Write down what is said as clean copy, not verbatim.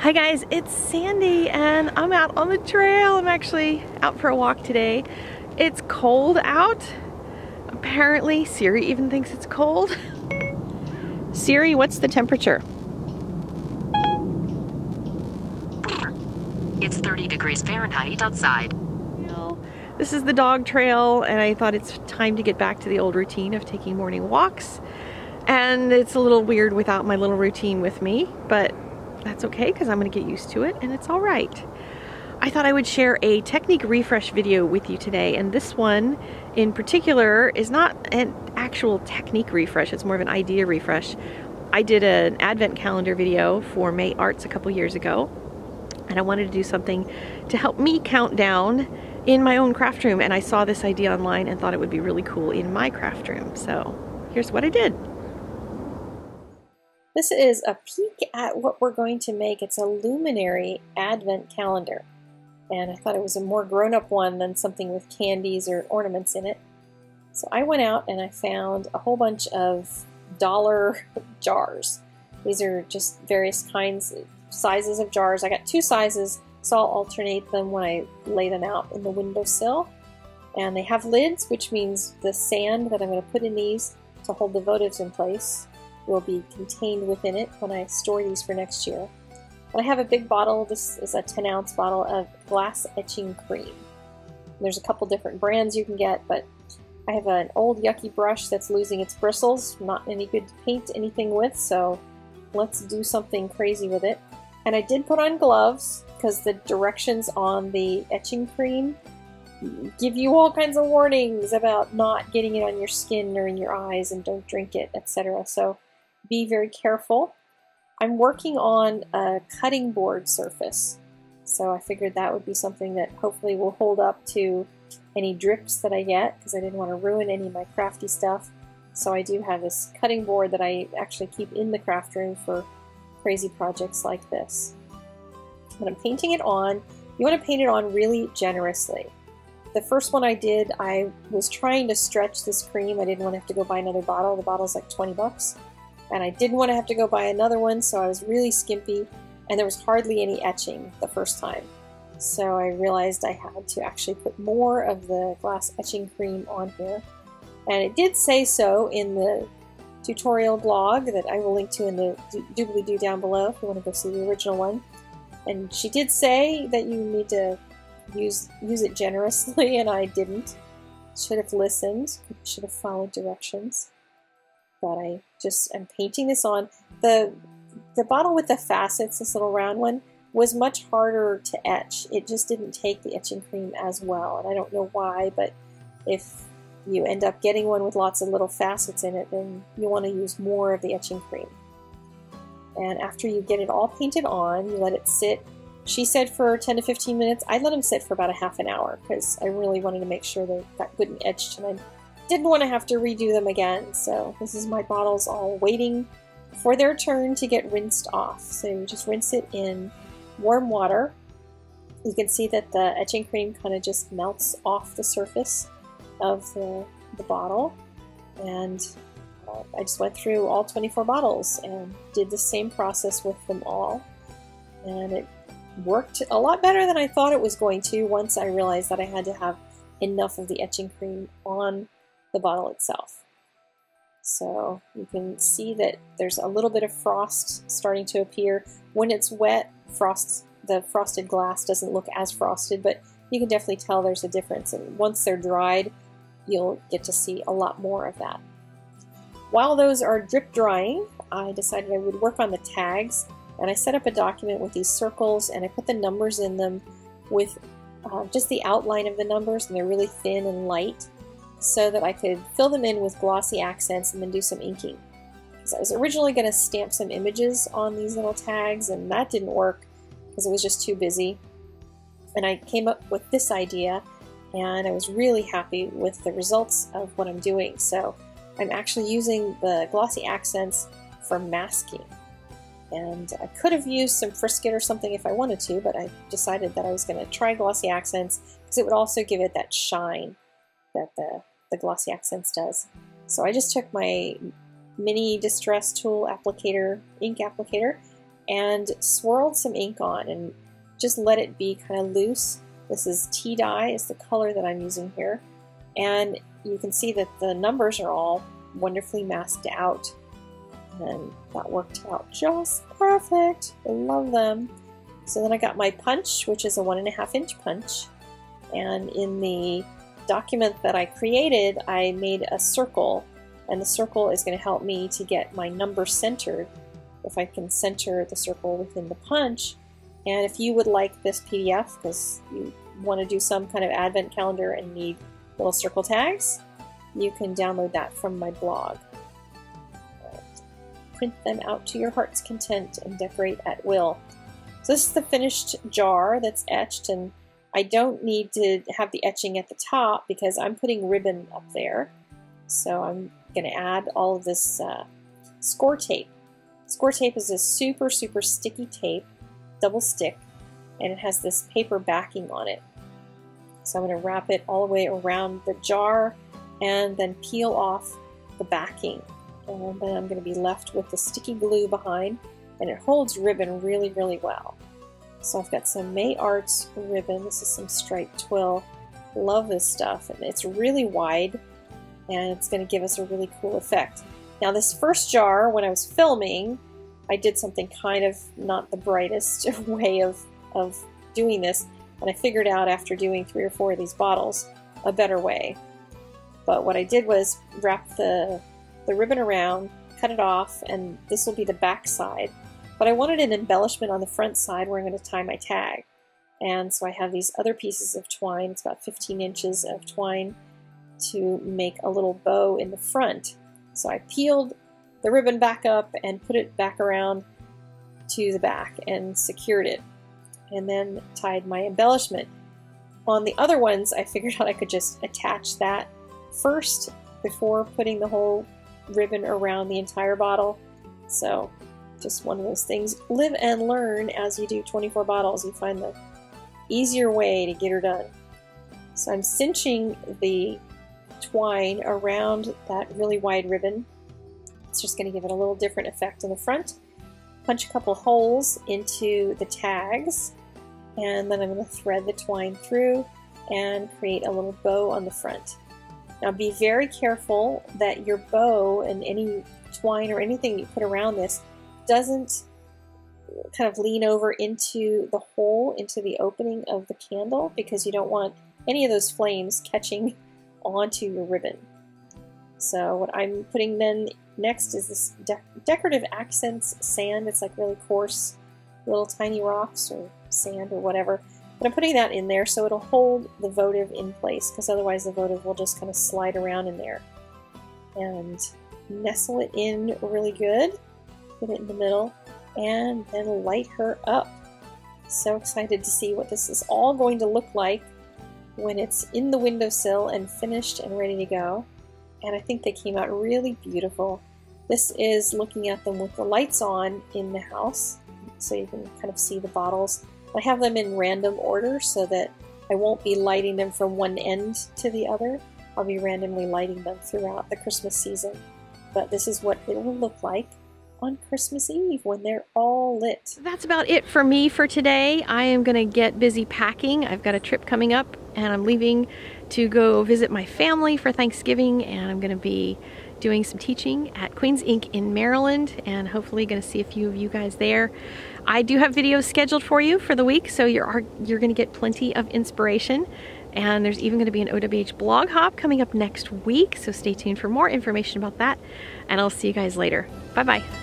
Hi guys, it's Sandy and I'm out on the trail. I'm actually out for a walk today. It's cold out. Apparently, Siri even thinks it's cold. Siri, what's the temperature? It's 30 degrees Fahrenheit outside. This is the dog trail and I thought it's time to get back to the old routine of taking morning walks. And it's a little weird without my little routine with me, but that's okay because I'm going to get used to it and it's all right. I thought I would share a technique refresh video with you today, and this one in particular is not an actual technique refresh, it's more of an idea refresh. I did an advent calendar video for May Arts a couple years ago, and I wanted to do something to help me count down in my own craft room, and I saw this idea online and thought it would be really cool in my craft room. So here's what I did. This is a peek at what we're going to make. It's a Luminary advent calendar. And I thought it was a more grown-up one than something with candies or ornaments in it. So I went out and I found a whole bunch of dollar jars. These are just various kinds, sizes of jars. I got two sizes, so I'll alternate them when I lay them out in the windowsill. And they have lids, which means the sand that I'm going to put in these to hold the votives in place will be contained within it when I store these for next year. And I have a big bottle. This is a 10-ounce bottle of glass etching cream. There's a couple different brands you can get, but I have an old yucky brush that's losing its bristles, not any good to paint anything with, so let's do something crazy with it. And I did put on gloves because the directions on the etching cream give you all kinds of warnings about not getting it on your skin or in your eyes, and don't drink it, etc. So be very careful. I'm working on a cutting board surface, so I figured that would be something that hopefully will hold up to any drips that I get, because I didn't want to ruin any of my crafty stuff. So I do have this cutting board that I actually keep in the craft room for crazy projects like this. When I'm painting it on, you want to paint it on really generously. The first one I did, I was trying to stretch this cream. I didn't want to have to go buy another bottle. The bottle's like 20 bucks. And I didn't want to have to go buy another one, so I was really skimpy, and there was hardly any etching the first time. So I realized I had to actually put more of the glass etching cream on here. And it did say so in the tutorial blog that I will link to in the doobly-doo down below if you want to go see the original one. And she did say that you need to use it generously, and I didn't. Should have listened, should have followed directions. But I'm painting this on. The bottle with the facets, this little round one, was much harder to etch. It just didn't take the etching cream as well, and I don't know why, but if you end up getting one with lots of little facets in it, then you want to use more of the etching cream. And after you get it all painted on, you let it sit. She said for 10 to 15 minutes. I let them sit for about a half an hour because I really wanted to make sure they got good and etched, and I didn't want to have to redo them again. So this is my bottles all waiting for their turn to get rinsed off. So you just rinse it in warm water. You can see that the etching cream kind of just melts off the surface of the bottle. And I just went through all 24 bottles and did the same process with them all. And it worked a lot better than I thought it was going to once I realized that I had to have enough of the etching cream on the bottle itself. So you can see that there's a little bit of frost starting to appear. When it's wet, the frosted glass doesn't look as frosted, but you can definitely tell there's a difference. And once they're dried, you'll get to see a lot more of that. While those are drip drying, I decided I would work on the tags, and I set up a document with these circles, and I put the numbers in them with just the outline of the numbers, and they're really thin and light, so that I could fill them in with glossy accents and then do some inking. Because I was originally going to stamp some images on these little tags, and that didn't work because it was just too busy. And I came up with this idea, and I was really happy with the results of what I'm doing. So I'm actually using the glossy accents for masking. And I could have used some Frisket or something if I wanted to, but I decided that I was going to try glossy accents because it would also give it that shine that the glossy accents does. So I just took my mini distress tool applicator, ink applicator, and swirled some ink on and just let it be kind of loose. This is tea dye is the color that I'm using here, and you can see that the numbers are all wonderfully masked out, and that worked out just perfect. I love them. So then I got my punch, which is a 1.5 inch punch, and in the document that I created, I made a circle, and the circle is going to help me to get my number centered if I can center the circle within the punch. And if you would like this PDF, because you want to do some kind of advent calendar and need little circle tags, you can download that from my blog. Print them out to your heart's content and decorate at will. So this is the finished jar that's etched, and I don't need to have the etching at the top because I'm putting ribbon up there. So I'm going to add all of this score tape. Score tape is a super sticky tape, double stick, and it has this paper backing on it. So I'm going to wrap it all the way around the jar and then peel off the backing. And then I'm going to be left with the sticky glue behind, and it holds ribbon really well. So I've got some May Arts ribbon. This is some striped twill. Love this stuff, and it's really wide, and it's going to give us a really cool effect. Now this first jar, when I was filming, I did something kind of not the brightest way of doing this, and I figured out after doing 3 or 4 of these bottles a better way. But what I did was wrap the ribbon around, cut it off, and this will be the back side. But I wanted an embellishment on the front side where I'm going to tie my tag. And so I have these other pieces of twine. It's about 15 inches of twine to make a little bow in the front. So I peeled the ribbon back up and put it back around to the back and secured it, and then tied my embellishment. On the other ones, I figured out I could just attach that first before putting the whole ribbon around the entire bottle. So just one of those things. Live and learn as you do 24 bottles. You find the easier way to get her done. So I'm cinching the twine around that really wide ribbon. It's just going to give it a little different effect in the front. Punch a couple holes into the tags, and then I'm going to thread the twine through and create a little bow on the front. Now be very careful that your bow and any twine or anything you put around this doesn't kind of lean over into the hole, into the opening of the candle, because you don't want any of those flames catching onto your ribbon. So what I'm putting then next is this decorative accents sand. It's like really coarse little tiny rocks or sand or whatever. But I'm putting that in there so it'll hold the votive in place, because otherwise the votive will just kind of slide around in there. And nestle it in really good. Put it in the middle and then light her up. So excited to see what this is all going to look like when it's in the windowsill and finished and ready to go. And I think they came out really beautiful. This is looking at them with the lights on in the house, so you can kind of see the bottles. I have them in random order so that I won't be lighting them from one end to the other. I'll be randomly lighting them throughout the Christmas season. But this is what it will look like on Christmas Eve when they're all lit. That's about it for me for today. I am going to get busy packing. I've got a trip coming up, and I'm leaving to go visit my family for Thanksgiving, and I'm going to be doing some teaching at Queens Ink in Maryland, and hopefully going to see a few of you guys there. I do have videos scheduled for you for the week, so you're going to get plenty of inspiration. And there's even going to be an OWH blog hop coming up next week, so stay tuned for more information about that, and I'll see you guys later. Bye-bye.